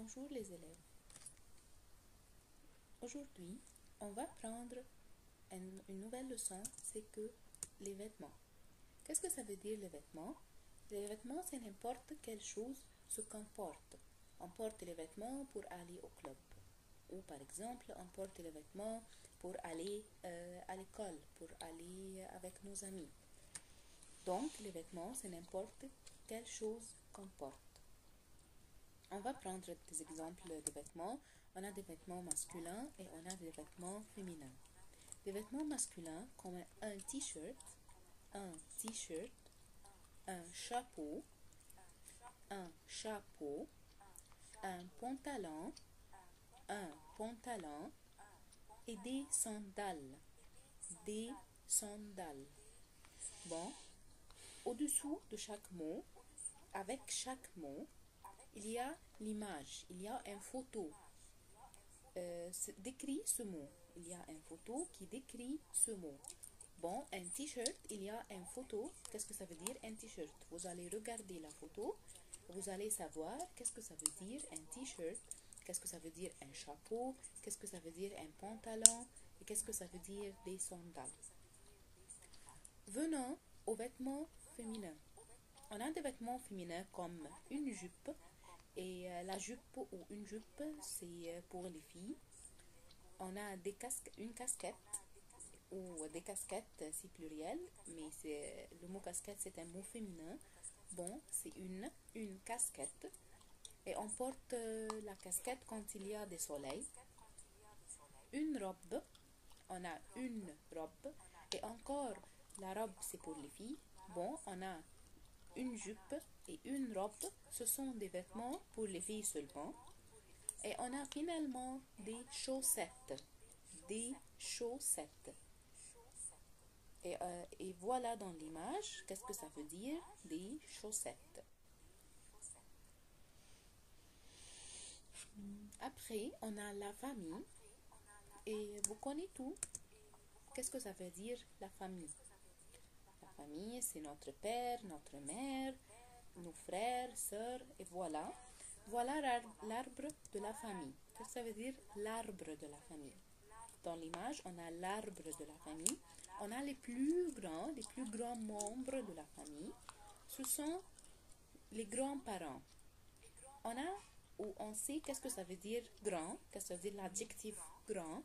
Bonjour les élèves. Aujourd'hui, on va prendre une nouvelle leçon, c'est que les vêtements. Qu'est-ce que ça veut dire les vêtements? Les vêtements, c'est n'importe quelle chose ce qu'on porte. On porte les vêtements pour aller au club. Ou par exemple, on porte les vêtements pour aller à l'école, pour aller avec nos amis. Donc, les vêtements, c'est n'importe quelle chose qu'on porte. On va prendre des exemples de vêtements. On a des vêtements masculins et on a des vêtements féminins. Des vêtements masculins comme un t-shirt, un chapeau, un pantalon et des sandales. Bon, au-dessous de chaque mot, avec chaque mot, il y a l'image, il y a une photo décrit ce mot. Il y a une photo qui décrit ce mot. Bon, un t-shirt, il y a une photo. Qu'est-ce que ça veut dire un t-shirt? Vous allez regarder la photo, vous allez savoir qu'est-ce que ça veut dire un t-shirt, qu'est-ce que ça veut dire un chapeau, qu'est-ce que ça veut dire un pantalon et qu'est-ce que ça veut dire des sandales. Venons aux vêtements féminins. On a des vêtements féminins comme une jupe. Et la jupe ou une jupe, c'est pour les filles. On a une casquette, ou des casquettes, c'est pluriel, mais le mot casquette, c'est un mot féminin. Bon, c'est une casquette. Et on porte la casquette quand il y a des soleils. Une robe, on a une robe. Et encore, la robe, c'est pour les filles. Bon, on a une jupe et une robe, ce sont des vêtements pour les filles seulement. Et on a finalement des chaussettes. Et voilà dans l'image, qu'est-ce que ça veut dire des chaussettes. Après, on a la famille. Et vous connaissez tout. Qu'est-ce que ça veut dire la famille? La famille, c'est notre père, notre mère, nos frères, sœurs, et voilà. Voilà l'arbre de la famille. Qu'est-ce que ça veut dire l'arbre de la famille? Dans l'image, on a l'arbre de la famille. On a les plus grands membres de la famille. Ce sont les grands-parents. On sait qu'est-ce que ça veut dire grand, qu'est-ce que ça veut dire l'adjectif grand,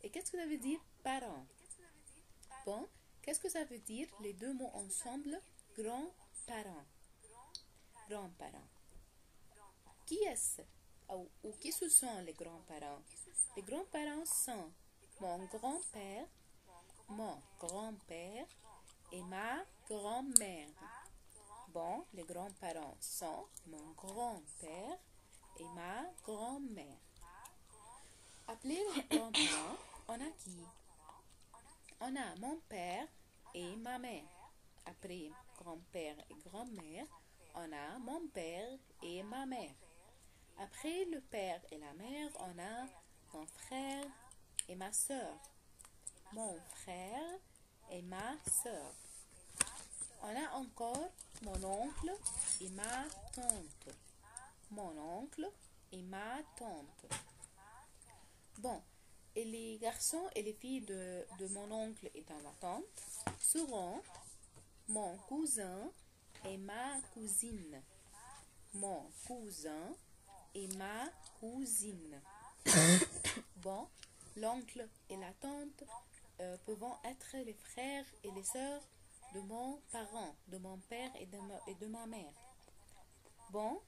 et qu'est-ce que ça veut dire parent. Bon, qu'est-ce que ça veut dire les deux mots ensemble? Grands-parents. Qui est-ce? Ou qui ce sont les grands-parents? Les grands-parents sont mon grand-père et ma grand-mère. Bon, les grands-parents sont mon grand-père et ma grand-mère. Appelez les grands-parents, on a qui? On a mon père et ma mère. Après grand-père et grand-mère, on a mon père et ma mère. Après le père et la mère, on a mon frère et ma soeur. Mon frère et ma soeur. On a encore mon oncle et ma tante. Mon oncle et ma tante. Bon, et les garçons et les filles de mon oncle et de ma tante seront mon cousin et ma cousine. Mon cousin et ma cousine. Bon, l'oncle et la tante peuvent être les frères et les sœurs de mon parent, de mon père et de ma mère. Bon,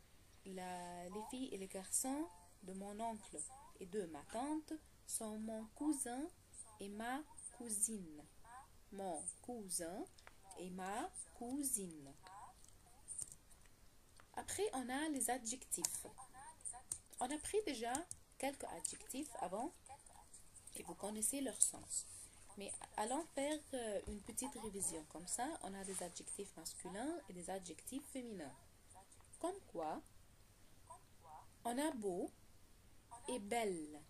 les filles et les garçons de mon oncle et de ma tante sont mon cousin et ma cousine. Mon cousin et ma cousine. Après, on a les adjectifs. On a pris déjà quelques adjectifs avant et vous connaissez leur sens. Mais allons faire une petite révision. Comme ça, on a des adjectifs masculins et des adjectifs féminins. Comme quoi, on a beau et belle.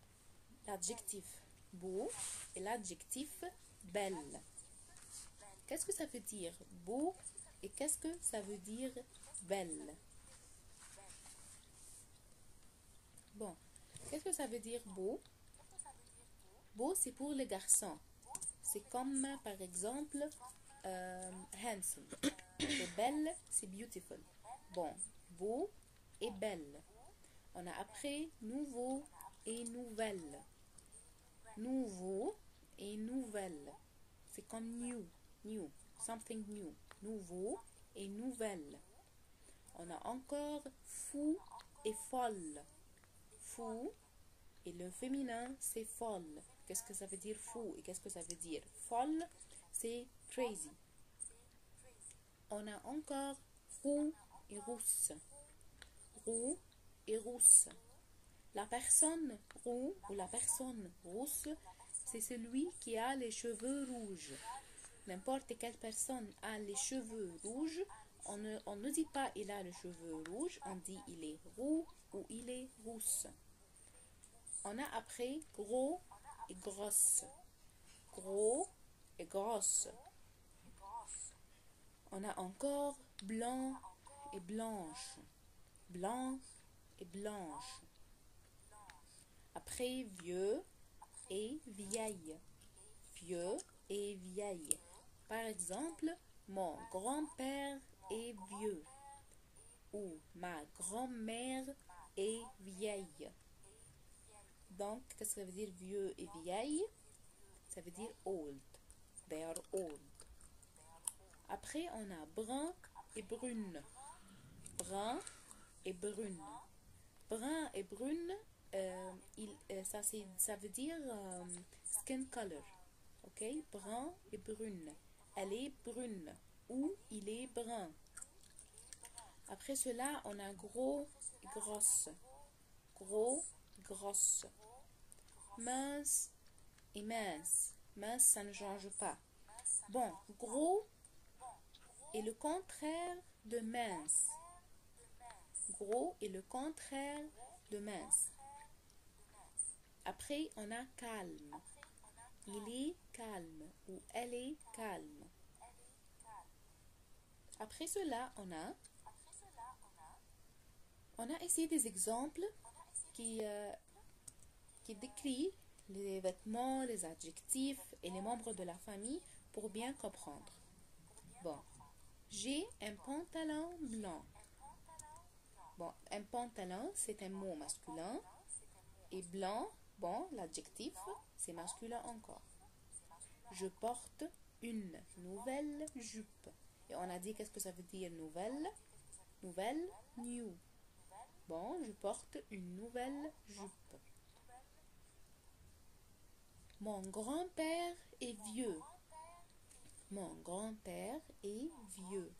L'adjectif beau et l'adjectif belle. Qu'est-ce que ça veut dire beau et qu'est-ce que ça veut dire belle? que ça veut dire beau? Beau, c'est pour les garçons. C'est comme, par exemple, handsome. Et belle, c'est beautiful. Bon, beau et belle. On a après nouveau et nouvelle. Nouveau et nouvelle. C'est comme new, new, something new. Nouveau et nouvelle. On a encore fou et folle. Fou et le féminin c'est folle. Qu'est-ce que ça veut dire fou et qu'est-ce que ça veut dire folle? C'est crazy. On a encore roux et rousse. Roux et rousse. La personne roux ou la personne rousse, c'est celui qui a les cheveux rouges. N'importe quelle personne a les cheveux rouges, on ne dit pas il a les cheveux rouges, on dit il est roux ou il est rousse. On a après gros et grosse. Gros et grosse. On a encore blanc et blanche. Blanc et blanche. Après vieux et vieille. Vieux et vieille. Par exemple, mon grand-père est vieux. Ou ma grand-mère est vieille. Donc, qu'est-ce que ça veut dire vieux et vieille? Ça veut dire old. They are old. Après, on a brun et brune. Brun et brune. Brun et brune, ça veut dire skin color. Ok? Brun et brune. Elle est brune. Ou il est brun. Après cela, on a gros et grosse. Gros, grosse. Mince et mince. Mince, ça ne change pas. Bon, gros est le contraire de mince. Gros est le contraire de mince. Après, on a calme. Il est calme ou elle est calme. Après cela, on a ici des exemples qui décrivent les vêtements, les adjectifs et les membres de la famille pour bien comprendre. Bon, j'ai un pantalon blanc. Bon, un pantalon, c'est un mot masculin. Et blanc, bon, l'adjectif, c'est masculin encore. Je porte une nouvelle jupe. Et on a dit qu'est-ce que ça veut dire nouvelle? Nouvelle, new. Bon, je porte une nouvelle jupe. Mon grand-père est vieux. Mon grand-père est vieux.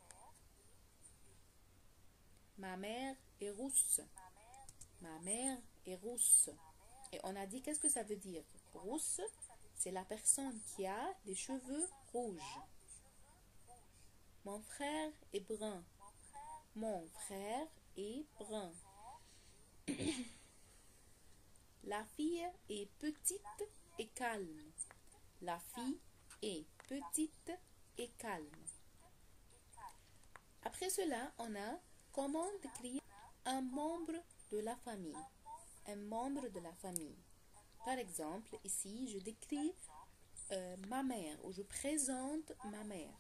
Ma mère est rousse. Ma mère est rousse. Et on a dit qu'est-ce que ça veut dire? Rousse, c'est la personne qui a les cheveux rouges. Mon frère est brun. Mon frère est brun. La fille est petite et calme. La fille est petite et calme. Après cela, on a comment décrire un membre de la famille. Un membre de la famille. Par exemple, ici, je décris ma mère ou je présente ma mère.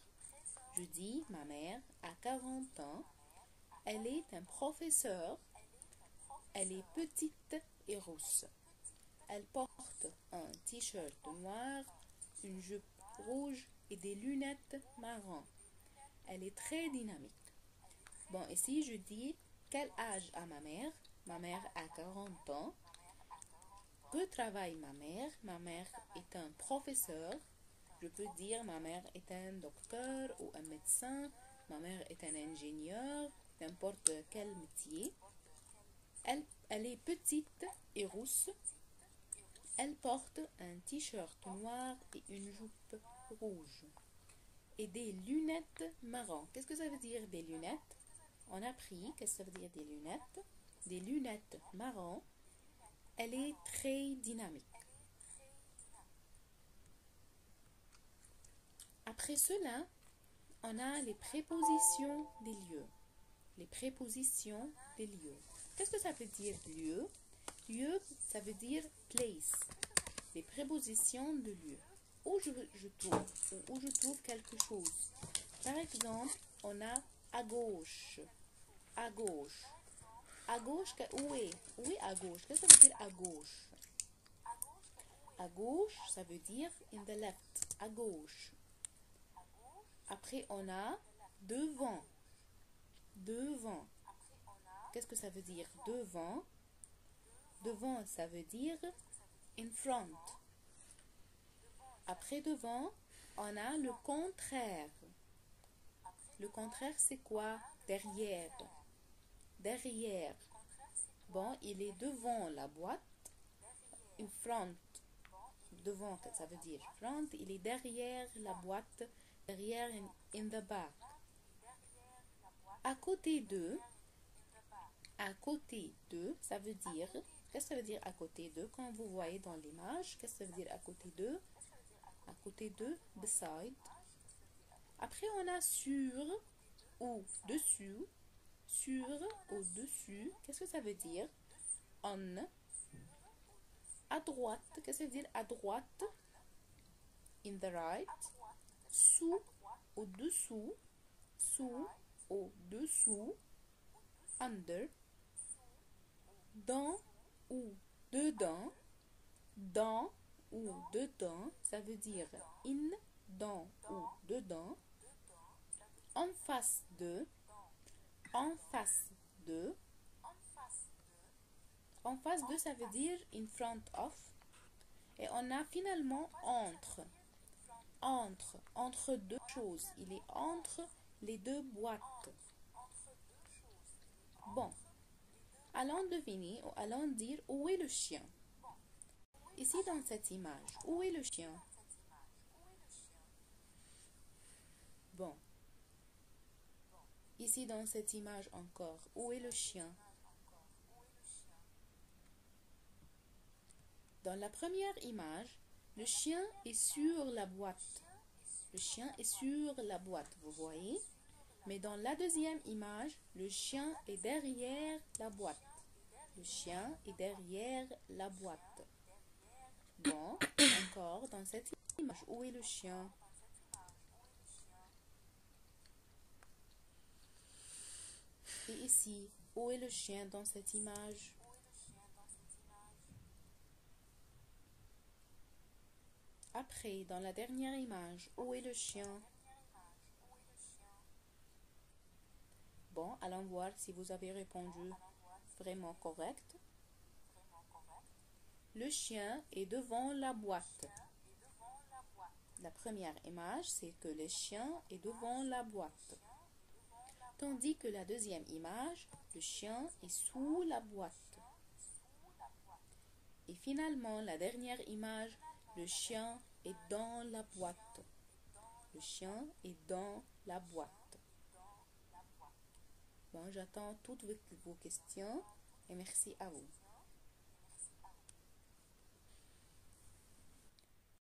Je dis ma mère a 40 ans. Elle est un professeur. Elle est petite et rousse. Elle porte un t-shirt noir, une jupe rouge et des lunettes marron. Elle est très dynamique. Bon, ici je dis quel âge a ma mère? Ma mère a 40 ans. Que travaille ma mère? Ma mère est un professeur. Je peux dire ma mère est un docteur ou un médecin. Ma mère est un ingénieur, n'importe quel métier. Elle est petite et rousse. Elle porte un t-shirt noir et une jupe rouge. Et des lunettes marron. Qu'est-ce que ça veut dire des lunettes? On a appris qu'est-ce que ça veut dire des lunettes. Des lunettes marron. Elle est très dynamique. Après cela, on a les prépositions des lieux. Les prépositions des lieux. Qu'est-ce que ça veut dire lieu? Lieu, ça veut dire place. Les prépositions de lieu. Où je trouve, ou où je trouve quelque chose. Par exemple, on a à gauche. À gauche. À gauche, où est? Où est à gauche? Qu'est-ce que ça veut dire à gauche? À gauche, ça veut dire in the left. À gauche. Après, on a devant. Devant. Qu'est-ce que ça veut dire? Devant. Devant, ça veut dire in front. Après devant, on a le contraire. Le contraire, c'est quoi? Derrière. Derrière. Bon, il est devant la boîte. In front. Devant, ça veut dire front. Il est derrière la boîte. Derrière, in the back. À côté de. À côté de, ça veut dire. Qu'est-ce que ça veut dire à côté de? Quand vous voyez dans l'image, qu'est-ce que ça veut dire à côté de? À côté de, beside. Après, on a sur ou dessus. Sur ou dessus. Qu'est-ce que ça veut dire? On. À droite. Qu'est-ce que ça veut dire à droite? In the right. Sous, au-dessous. Sous, au-dessous. Under. Dans ou dedans. Dans ou dedans. Ça veut dire in, dans ou dedans. En face de. En face de. En face de, ça veut dire in front of. Et on a finalement entre. Entre deux choses. Il est entre les deux boîtes. Bon. Allons deviner ou allons dire où est le chien. Ici dans cette image, où est le chien? Bon. Ici dans cette image encore, où est le chien? Dans la première image, le chien est sur la boîte. Le chien est sur la boîte, vous voyez? Mais dans la deuxième image, le chien est derrière la boîte. Le chien est derrière la boîte. Bon, encore dans cette image, où est le chien? Et ici, où est le chien dans cette image? Après, dans la dernière image, où est le chien? Bon, allons voir si vous avez répondu vraiment correct. Le chien est devant la boîte. La première image, c'est que le chien est devant la boîte. Tandis que la deuxième image, le chien est sous la boîte. Et finalement, la dernière image, le chien est dans la boîte. Le chien est dans la boîte. Bon, j'attends toutes vos questions et merci à vous.